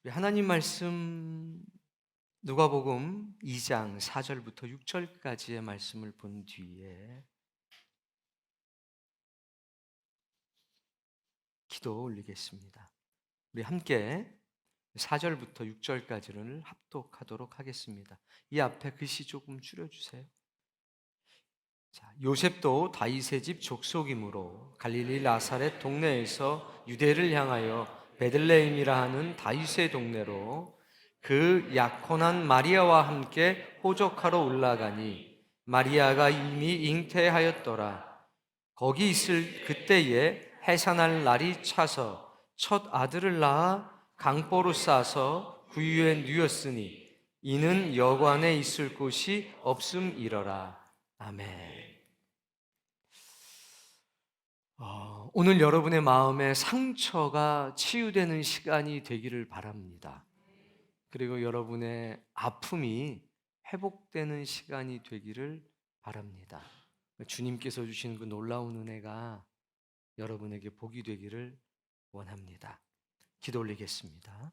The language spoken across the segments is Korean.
우리 하나님 말씀 누가복음 2장 4절부터 6절까지의 말씀을 본 뒤에 기도 올리겠습니다. 우리 함께 4절부터 6절까지를 합독하도록 하겠습니다. 이 앞에 글씨 조금 줄여주세요. 자, 요셉도 다윗의 집 족속이므로 갈릴리 나사렛 동네에서 유대를 향하여 베들레헴이라 하는 다윗의 동네로 그 약혼한 마리아와 함께 호적하러 올라가니 마리아가 이미 잉태하였더라. 거기 있을 그때에 해산할 날이 차서 첫 아들을 낳아 강보로 싸서 구유에 누였으니 이는 여관에 있을 곳이 없음이러라. 아멘. 오늘 여러분의 마음에 상처가 치유되는 시간이 되기를 바랍니다. 그리고 여러분의 아픔이 회복되는 시간이 되기를 바랍니다. 주님께서 주신 그 놀라운 은혜가 여러분에게 복이 되기를 원합니다. 기도 올리겠습니다.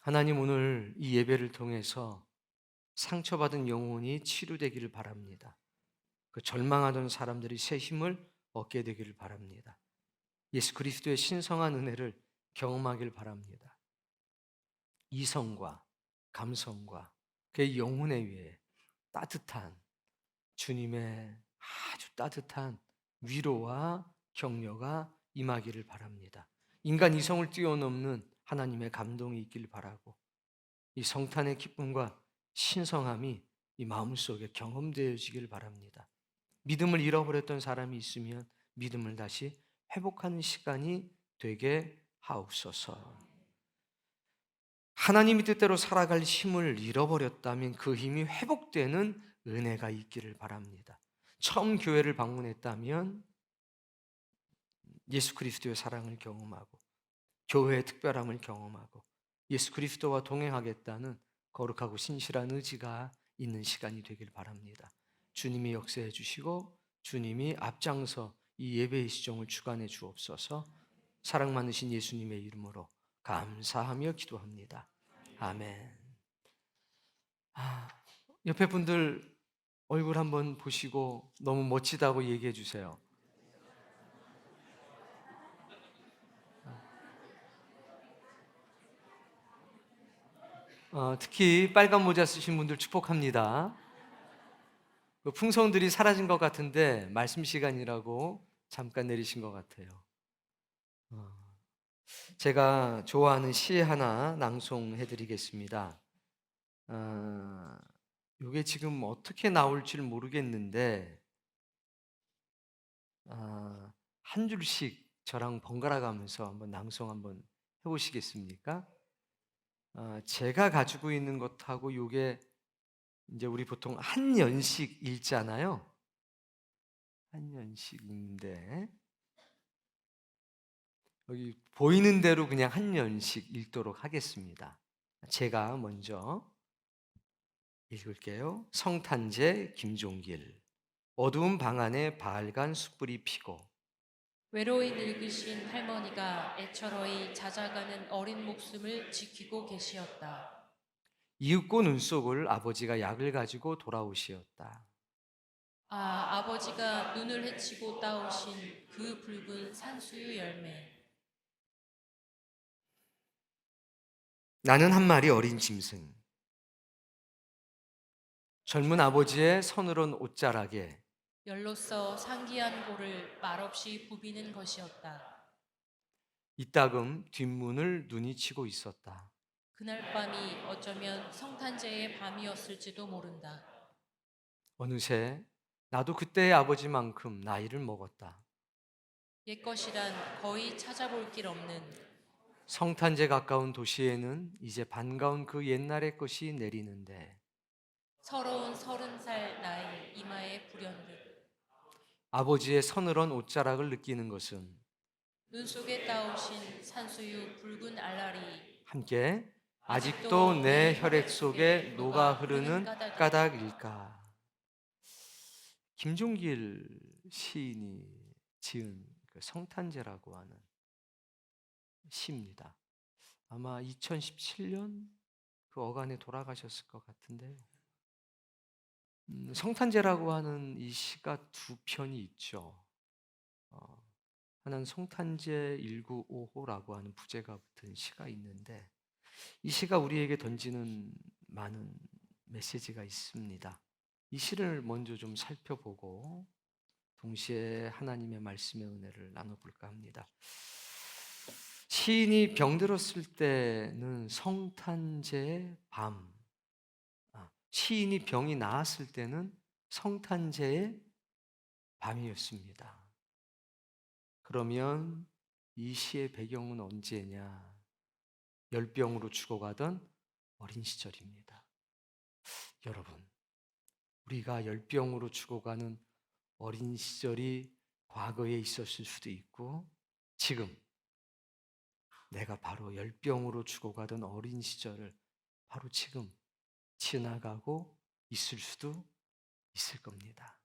하나님, 오늘 이 예배를 통해서 상처받은 영혼이 치유되기를 바랍니다. 그 절망하던 사람들이 새 힘을 얻게 되기를 바랍니다. 예수 그리스도의 신성한 은혜를 경험하길 바랍니다. 이성과 감성과 그의 영혼에 위해 따뜻한 주님의 아주 따뜻한 위로와 격려가 임하기를 바랍니다. 인간 이성을 뛰어넘는 하나님의 감동이 있길 바라고 이 성탄의 기쁨과 신성함이 이 마음속에 경험되어지길 바랍니다. 믿음을 잃어버렸던 사람이 있으면 믿음을 다시 회복하는 시간이 되게 하옵소서. 하나님의 뜻대로 살아갈 힘을 잃어버렸다면 그 힘이 회복되는 은혜가 있기를 바랍니다. 처음 교회를 방문했다면 예수 그리스도의 사랑을 경험하고 교회의 특별함을 경험하고 예수 그리스도와 동행하겠다는 거룩하고 신실한 의지가 있는 시간이 되길 바랍니다. 주님이 역사해 주시고 주님이 앞장서 이 예배의 시종을 주관해 주옵소서. 사랑 많으신 예수님의 이름으로 감사하며 기도합니다. 아멘. 옆에 분들 얼굴 한번 보시고 너무 멋지다고 얘기해 주세요. 특히 빨간 모자 쓰신 분들 축복합니다. 그 풍성들이 사라진 것 같은데 말씀 시간이라고 잠깐 내리신 것 같아요. 어, 제가 좋아하는 시 하나 낭송해 드리겠습니다. 이게 지금 어떻게 나올지 모르겠는데 한 줄씩 저랑 번갈아 가면서 한번 낭송 한번 해보시겠습니까? 제가 가지고 있는 것하고 이게 이제 우리 보통 한 연씩 읽잖아요. 한 연씩 읽는데 여기 보이는 대로 그냥 한 연씩 읽도록 하겠습니다. 제가 먼저 읽을게요. 성탄제 김종길. 어두운 방 안에 바알간 숯불이 피고 외로이 늙으신 할머니가 애처로이 찾아가는 어린 목숨을 지키고 계시었다. 이윽고 눈속을 아버지가 약을 가지고 돌아오시었다. 아버지가 눈을 헤치고 따오신 그 붉은 산수유 열매. 나는 한 마리 어린 짐승. 젊은 아버지의 서늘한 옷자락에 열로써 상기한 골을 말없이 부비는 것이었다. 이따금 뒷문을 눈이 치고 있었다. 그날 밤이 어쩌면 성탄제의 밤이었을지도 모른다. 어느새 나도 그때의 아버지만큼 나이를 먹었다. 옛것이란 거의 찾아볼 길 없는 성탄제 가까운 도시에는 이제 반가운 그 옛날의 것이 내리는데 서러운 30살 나이 이마에 불현듯 아버지의 서늘한 옷자락을 느끼는 것은 눈 속에 따오신 산수유 붉은 알알이 함께 아직도 내 혈액 속에 녹아 흐르는 까닭일까? 김종길 시인이 지은 그 성탄제라고 하는 시입니다. 아마 2017년 그 어간에 돌아가셨을 것 같은데요. 성탄제라고 하는 이 시가 두 편이 있죠. 어, 하나는 성탄제 1955호라고 하는 부제가 붙은 시가 있는데 이 시가 우리에게 던지는 많은 메시지가 있습니다. 이 시를 먼저 좀 살펴보고 동시에 하나님의 말씀의 은혜를 나눠볼까 합니다. 시인이 병들었을 때는 성탄제의 밤, 시인이 병이 나았을 때는 성탄제의 밤이었습니다. 그러면 이 시의 배경은 언제냐? 열병으로 죽어가던 어린 시절입니다. 여러분, 우리가 열병으로 죽어가는 어린 시절이 과거에 있었을 수도 있고 지금 내가 바로 열병으로 죽어가던 어린 시절을 바로 지금 지나가고 있을 수도 있을 겁니다.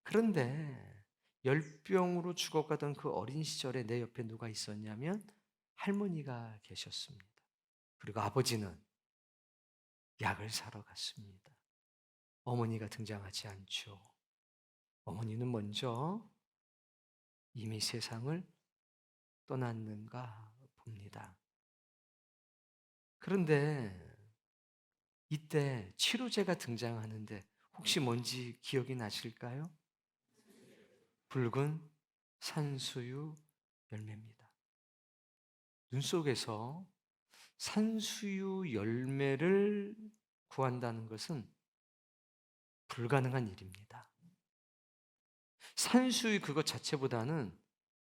그런데 열병으로 죽어가던 그 어린 시절에 내 옆에 누가 있었냐면 할머니가 계셨습니다. 그리고 아버지는 약을 사러 갔습니다. 어머니가 등장하지 않죠. 어머니는 먼저 이미 세상을 떠났는가 봅니다. 그런데 이때 치료제가 등장하는데 혹시 뭔지 기억이 나실까요? 붉은 산수유 열매입니다. 눈 속에서 산수유 열매를 구한다는 것은 불가능한 일입니다. 산수유 그것 자체보다는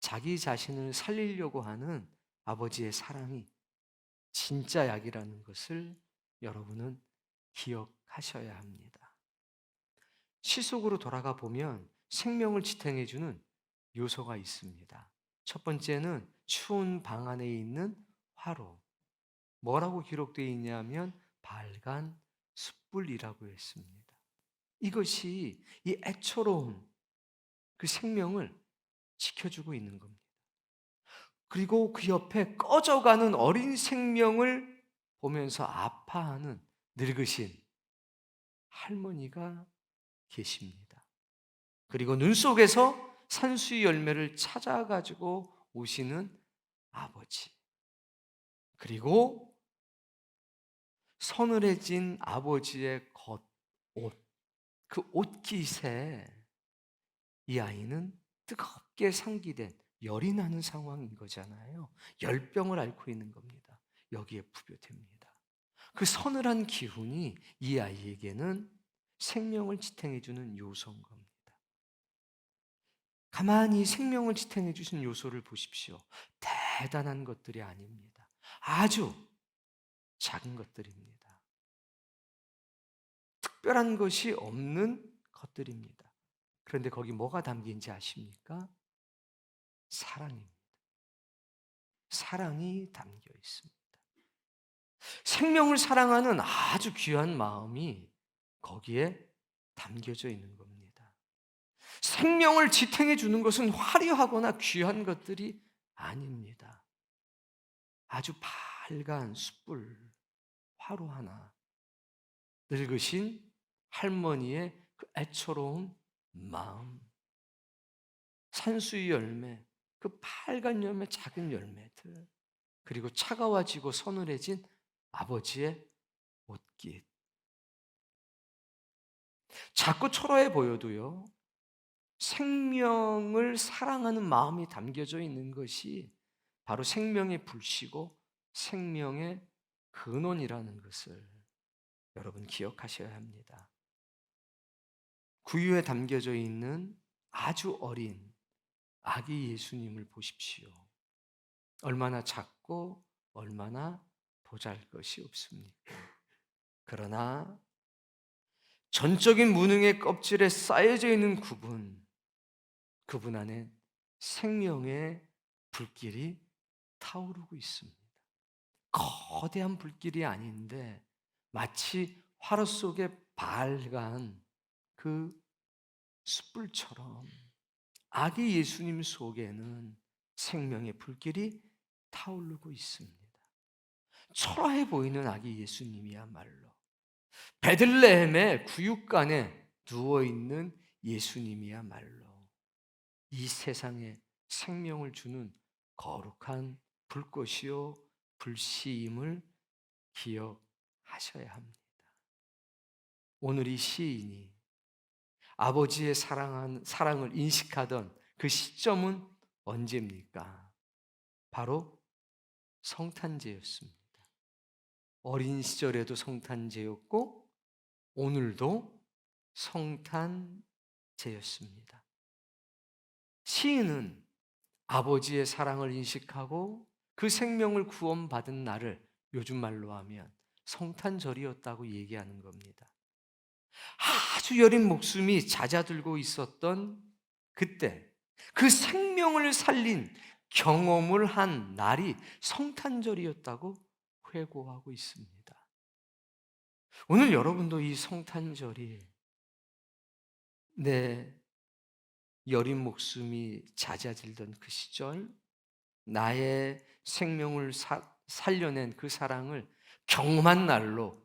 자기 자신을 살리려고 하는 아버지의 사랑이 진짜 약이라는 것을 여러분은 기억하셔야 합니다. 시 속으로 돌아가 보면 생명을 지탱해주는 요소가 있습니다. 첫 번째는 추운 방 안에 있는 화로. 뭐라고 기록되어 있냐면 발간 숯불이라고 했습니다. 이것이 이 애처로운 그 생명을 지켜주고 있는 겁니다. 그리고 그 옆에 꺼져가는 어린 생명을 보면서 아파하는 늙으신 할머니가 계십니다. 그리고 눈 속에서 산수유 열매를 찾아가지고 오시는 아버지. 그리고 서늘해진 아버지의 겉옷, 그 옷깃에 이 아이는 뜨겁게 상기된 열이 나는 상황인 거잖아요. 열병을 앓고 있는 겁니다. 여기에 부벼됩니다. 그 서늘한 기운이 이 아이에게는 생명을 지탱해주는 요소인 겁니다. 가만히 생명을 지탱해주신 요소를 보십시오. 대단한 것들이 아닙니다. 아주 작은 것들입니다. 특별한 것이 없는 것들입니다. 그런데 거기 뭐가 담긴지 아십니까? 사랑입니다. 사랑이 담겨 있습니다. 생명을 사랑하는 아주 귀한 마음이 거기에 담겨져 있는 겁니다. 생명을 지탱해 주는 것은 화려하거나 귀한 것들이 아닙니다. 아주 밝은 숯불, 화로 하나, 늙으신 할머니의 그 애처로운 마음, 산수유 열매, 그 빨간 열매, 작은 열매들, 그리고 차가워지고 서늘해진 아버지의 옷깃. 작고 초라해 보여도요, 생명을 사랑하는 마음이 담겨져 있는 것이 바로 생명의 불씨고 생명의 근원이라는 것을 여러분 기억하셔야 합니다. 구유에 담겨져 있는 아주 어린 아기 예수님을 보십시오. 얼마나 작고 얼마나 보잘것이 없습니까? 그러나 전적인 무능의 껍질에 쌓여져 있는 그분 안에 생명의 불길이 타오르고 있습니다. 거대한 불길이 아닌데 마치 화로 속에 밝은 그 숯불처럼 아기 예수님 속에는 생명의 불길이 타오르고 있습니다. 초라해 보이는 아기 예수님이야말로, 베들레헴의 구육간에 누워있는 예수님이야말로 이 세상에 생명을 주는 거룩한 불꽃이요 불씨임을 기억하셔야 합니다. 오늘 이 시인이 아버지의 사랑을 인식하던 그 시점은 언제입니까? 바로 성탄제였습니다. 어린 시절에도 성탄제였고 오늘도 성탄제였습니다. 시인은 아버지의 사랑을 인식하고 그 생명을 구원받은 날을 요즘 말로 하면 성탄절이었다고 얘기하는 겁니다. 아주 여린 목숨이 잦아들고 있었던 그때 그 생명을 살린 경험을 한 날이 성탄절이었다고 회고하고 있습니다. 오늘 여러분도 이 성탄절이 내 여린 목숨이 잦아들던 그 시절, 나의 생명을 살려낸 그 사랑을 경험한 날로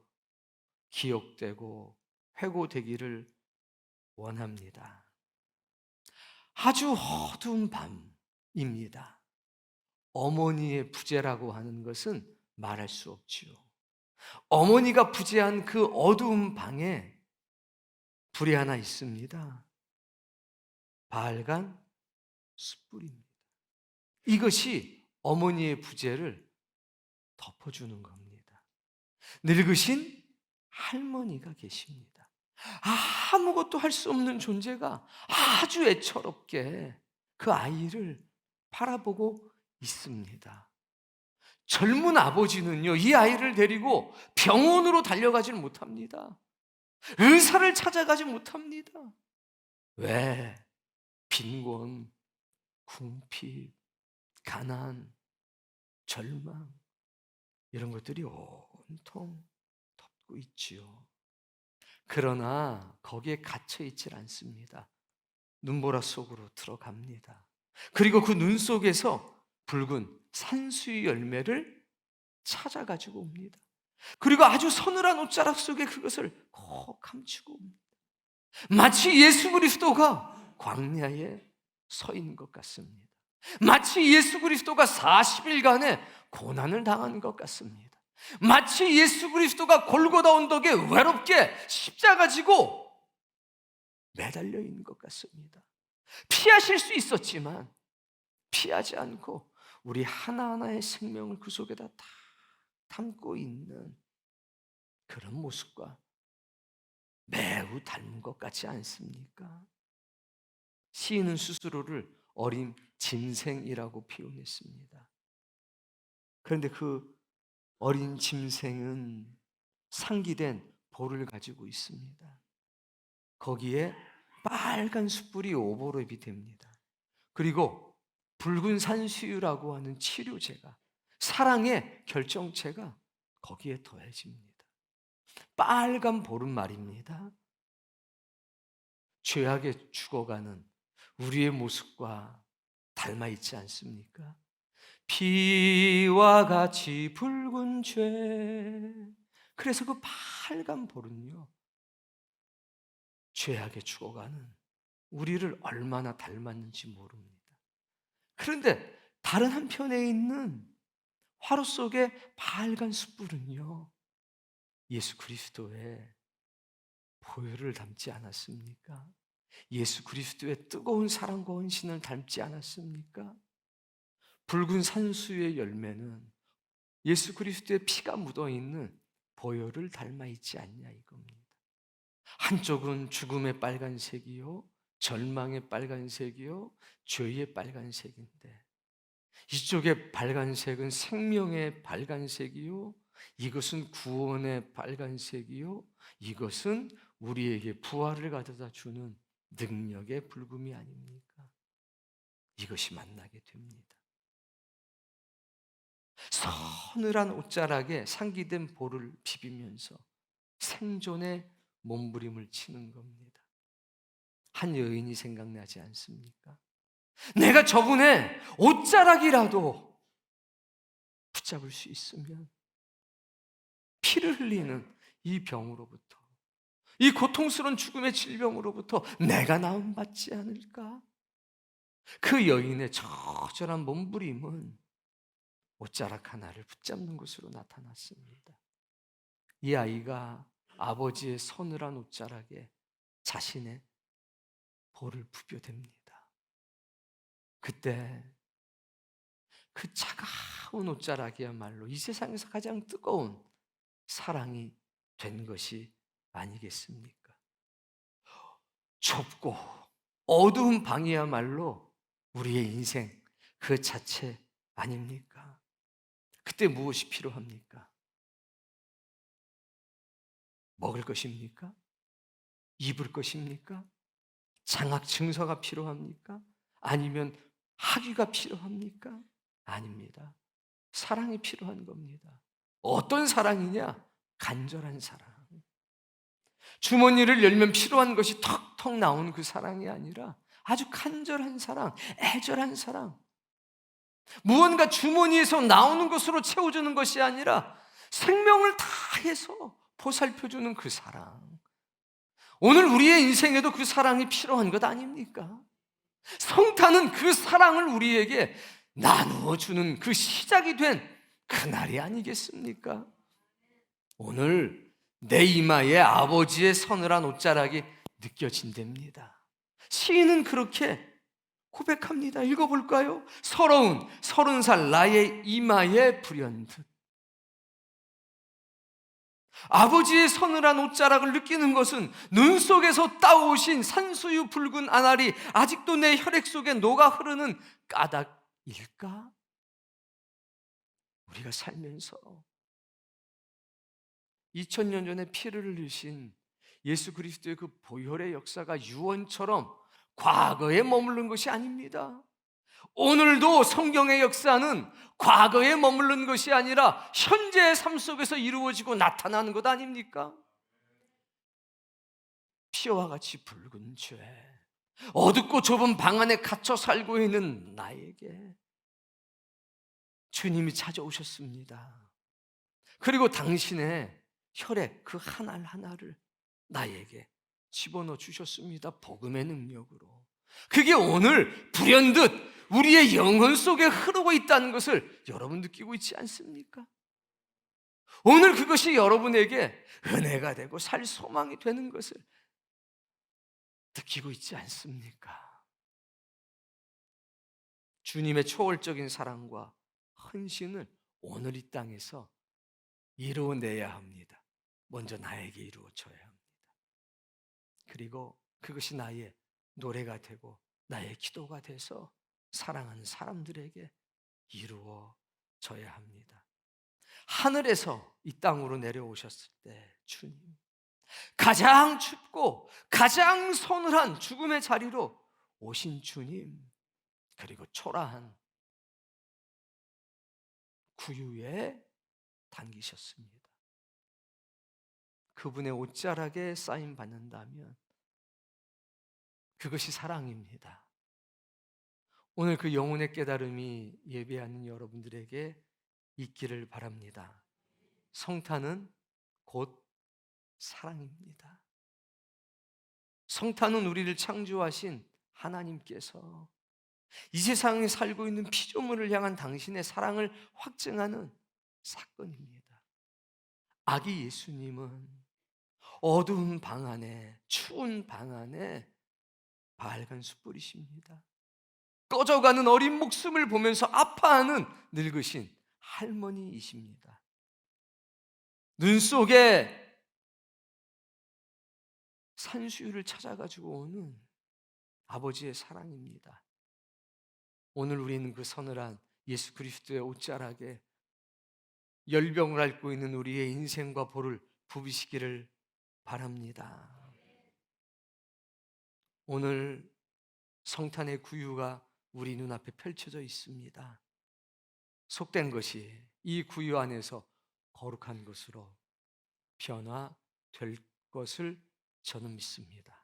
기억되고 회고되기를 원합니다. 아주 어두운 밤입니다. 어머니의 부재라고 하는 것은 말할 수 없지요. 어머니가 부재한 그 어두운 방에 불이 하나 있습니다. 빨간 숯불입니다. 이것이 어머니의 부재를 덮어주는 겁니다. 늙으신 할머니가 계십니다. 아무것도 할 수 없는 존재가 아주 애처롭게 그 아이를 바라보고 있습니다. 젊은 아버지는요, 이 아이를 데리고 병원으로 달려가지 못합니다. 의사를 찾아가지 못합니다. 왜? 빈곤, 궁핍, 가난, 절망, 이런 것들이 온통 덮고 있지요. 그러나 거기에 갇혀 있질 않습니다. 눈보라 속으로 들어갑니다. 그리고 그 눈 속에서 붉은 산수유 열매를 찾아가지고 옵니다. 그리고 아주 서늘한 옷자락 속에 그것을 콕 감추고 옵니다. 마치 예수 그리스도가 광야에 서 있는 것 같습니다. 마치 예수 그리스도가 40일간의 고난을 당한 것 같습니다. 마치 예수 그리스도가 골고다 언덕에 외롭게 십자가 지고 매달려 있는 것 같습니다. 피하실 수 있었지만 피하지 않고 우리 하나하나의 생명을 그 속에다 다 담고 있는 그런 모습과 매우 닮은 것 같지 않습니까? 시인은 스스로를 어린 짐승이라고 표현했습니다. 그런데 그 어린 짐승은 상기된 볼을 가지고 있습니다. 거기에 빨간 숯불이 오버랩이 됩니다. 그리고 붉은 산수유라고 하는 치료제가, 사랑의 결정체가 거기에 더해집니다. 빨간 볼은 말입니다, 죄악에 죽어가는 우리의 모습과 닮아 있지 않습니까? 피와 같이 붉은 죄. 그래서 그 빨간 볼은요, 죄악에 죽어가는 우리를 얼마나 닮았는지 모릅니다. 그런데 다른 한편에 있는 화로 속의 빨간 숯불은요, 예수 그리스도의 보혈을 담지 않았습니까? 예수 그리스도의 뜨거운 사랑과 헌신을 닮지 않았습니까? 붉은 산수유의 열매는 예수 그리스도의 피가 묻어있는 보혈을 닮아 있지 않냐 이겁니다. 한쪽은 죽음의 빨간색이요, 절망의 빨간색이요, 죄의 빨간색인데 이쪽의 빨간색은 생명의 빨간색이요, 이것은 구원의 빨간색이요, 이것은 우리에게 부활을 가져다 주는 능력의 붉음이 아닙니까? 이것이 만나게 됩니다. 서늘한 옷자락에 상기된 볼을 비비면서 생존의 몸부림을 치는 겁니다. 한 여인이 생각나지 않습니까? 내가 저분의 옷자락이라도 붙잡을 수 있으면 피를 흘리는 이 병으로부터, 이 고통스러운 죽음의 질병으로부터 내가 나음받지 않을까? 그 여인의 처절한 몸부림은 옷자락 하나를 붙잡는 것으로 나타났습니다. 이 아이가 아버지의 서늘한 옷자락에 자신의 볼을 부벼댑니다. 그때 그 차가운 옷자락이야말로 이 세상에서 가장 뜨거운 사랑이 된 것이 아니겠습니까? 좁고 어두운 방이야말로 우리의 인생 그 자체 아닙니까? 그때 무엇이 필요합니까? 먹을 것입니까? 입을 것입니까? 장학 증서가 필요합니까? 아니면 학위가 필요합니까? 아닙니다. 사랑이 필요한 겁니다. 어떤 사랑이냐? 간절한 사랑. 주머니를 열면 필요한 것이 턱턱 나오는 그 사랑이 아니라 아주 간절한 사랑, 애절한 사랑. 무언가 주머니에서 나오는 것으로 채워주는 것이 아니라 생명을 다해서 보살펴주는 그 사랑. 오늘 우리의 인생에도 그 사랑이 필요한 것 아닙니까? 성탄은 그 사랑을 우리에게 나누어 주는 그 시작이 된 그날이 아니겠습니까? 오늘 내 이마에 아버지의 서늘한 옷자락이 느껴진답니다. 시인은 그렇게 고백합니다. 읽어볼까요? 서러운 30살 나의 이마에 불현듯. 아버지의 서늘한 옷자락을 느끼는 것은 눈 속에서 따오신 산수유 붉은 아날이 아직도 내 혈액 속에 녹아 흐르는 까닭일까? 우리가 살면서 2000년 전에 피를 흘리신 예수 그리스도의 그 보혈의 역사가 유언처럼 과거에 머무른 것이 아닙니다. 오늘도 성경의 역사는 과거에 머무른 것이 아니라 현재의 삶 속에서 이루어지고 나타나는 것 아닙니까? 피와 같이 붉은 죄, 어둡고 좁은 방 안에 갇혀 살고 있는 나에게 주님이 찾아오셨습니다. 그리고 당신의 혈액 그 하나 하나를 나에게 집어넣어 주셨습니다. 복음의 능력으로. 그게 오늘 불현듯 우리의 영혼 속에 흐르고 있다는 것을 여러분 느끼고 있지 않습니까? 오늘 그것이 여러분에게 은혜가 되고 살 소망이 되는 것을 느끼고 있지 않습니까? 주님의 초월적인 사랑과 헌신을 오늘 이 땅에서 이루어내야 합니다. 먼저 나에게 이루어져야 합니다. 그리고 그것이 나의 노래가 되고 나의 기도가 돼서 사랑하는 사람들에게 이루어져야 합니다. 하늘에서 이 땅으로 내려오셨을 때 주님, 가장 춥고 가장 서늘한 죽음의 자리로 오신 주님, 그리고 초라한 구유에 당기셨습니다. 그분의 옷자락에 사인 받는다면 그것이 사랑입니다. 오늘 그 영혼의 깨달음이 예배하는 여러분들에게 있기를 바랍니다. 성탄은 곧 사랑입니다. 성탄은 우리를 창조하신 하나님께서 이 세상에 살고 있는 피조물을 향한 당신의 사랑을 확증하는 사건입니다. 아기 예수님은 어두운 방 안에, 추운 방 안에 밝은 숯불이십니다. 꺼져가는 어린 목숨을 보면서 아파하는 늙으신 할머니이십니다. 눈 속에 산수유를 찾아가지고 오는 아버지의 사랑입니다. 오늘 우리는 그 서늘한 예수 그리스도의 옷자락에 열병을 앓고 있는 우리의 인생과 볼을 부비시기를 바랍니다. 오늘 성탄의 구유가 우리 눈앞에 펼쳐져 있습니다. 속된 것이 이 구유 안에서 거룩한 것으로 변화될 것을 저는 믿습니다.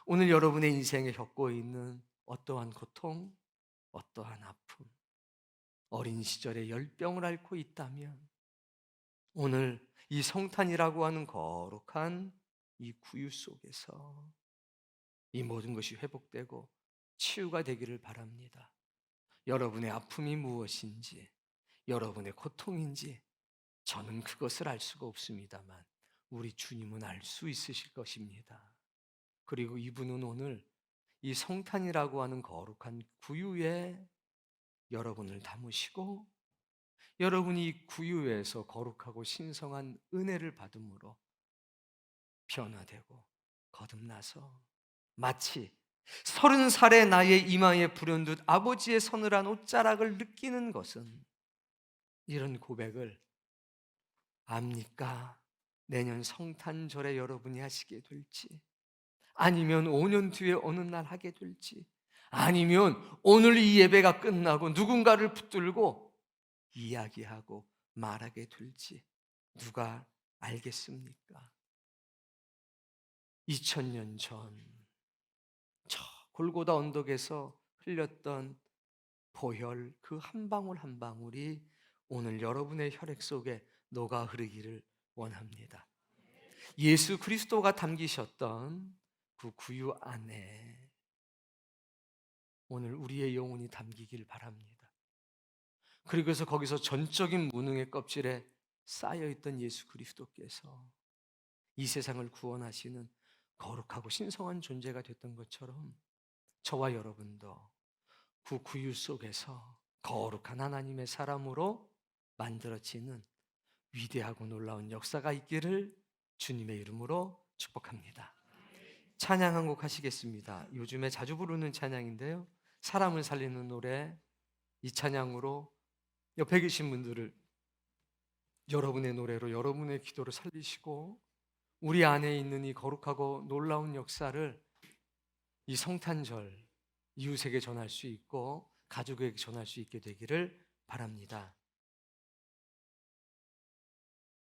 오늘 여러분의 인생에 겪고 있는 어떠한 고통, 어떠한 아픔, 어린 시절에 열병을 앓고 있다면 오늘 이 성탄이라고 하는 거룩한 이 구유 속에서 이 모든 것이 회복되고 치유가 되기를 바랍니다. 여러분의 아픔이 무엇인지, 여러분의 고통인지 저는 그것을 알 수가 없습니다만 우리 주님은 알 수 있으실 것입니다. 그리고 이분은 오늘 이 성탄이라고 하는 거룩한 구유에 여러분을 담으시고 여러분이 이 구유에서 거룩하고 신성한 은혜를 받음으로 변화되고 거듭나서 마치 30살의 나의 이마에 불현듯 아버지의 서늘한 옷자락을 느끼는 것은, 이런 고백을 압니까? 내년 성탄절에 여러분이 하시게 될지, 아니면 5년 뒤에 어느 날 하게 될지, 아니면 오늘 이 예배가 끝나고 누군가를 붙들고 이야기하고 말하게 될지 누가 알겠습니까? 2000년 전 저 골고다 언덕에서 흘렸던 보혈 그 한 방울 한 방울이 오늘 여러분의 혈액 속에 녹아 흐르기를 원합니다. 예수 그리스도가 담기셨던 그 구유 안에 오늘 우리의 영혼이 담기길 바랍니다. 그리고서 거기서 전적인 무능의 껍질에 쌓여있던 예수 그리스도께서 이 세상을 구원하시는 거룩하고 신성한 존재가 됐던 것처럼 저와 여러분도 그 구유 속에서 거룩한 하나님의 사람으로 만들어지는 위대하고 놀라운 역사가 있기를 주님의 이름으로 축복합니다. 찬양 한 곡 하시겠습니다. 요즘에 자주 부르는 찬양인데요, 사람을 살리는 노래. 이 찬양으로 옆에 계신 분들을 여러분의 노래로, 여러분의 기도로 살리시고 우리 안에 있는 이 거룩하고 놀라운 역사를 이 성탄절 이웃에게 전할 수 있고 가족에게 전할 수 있게 되기를 바랍니다.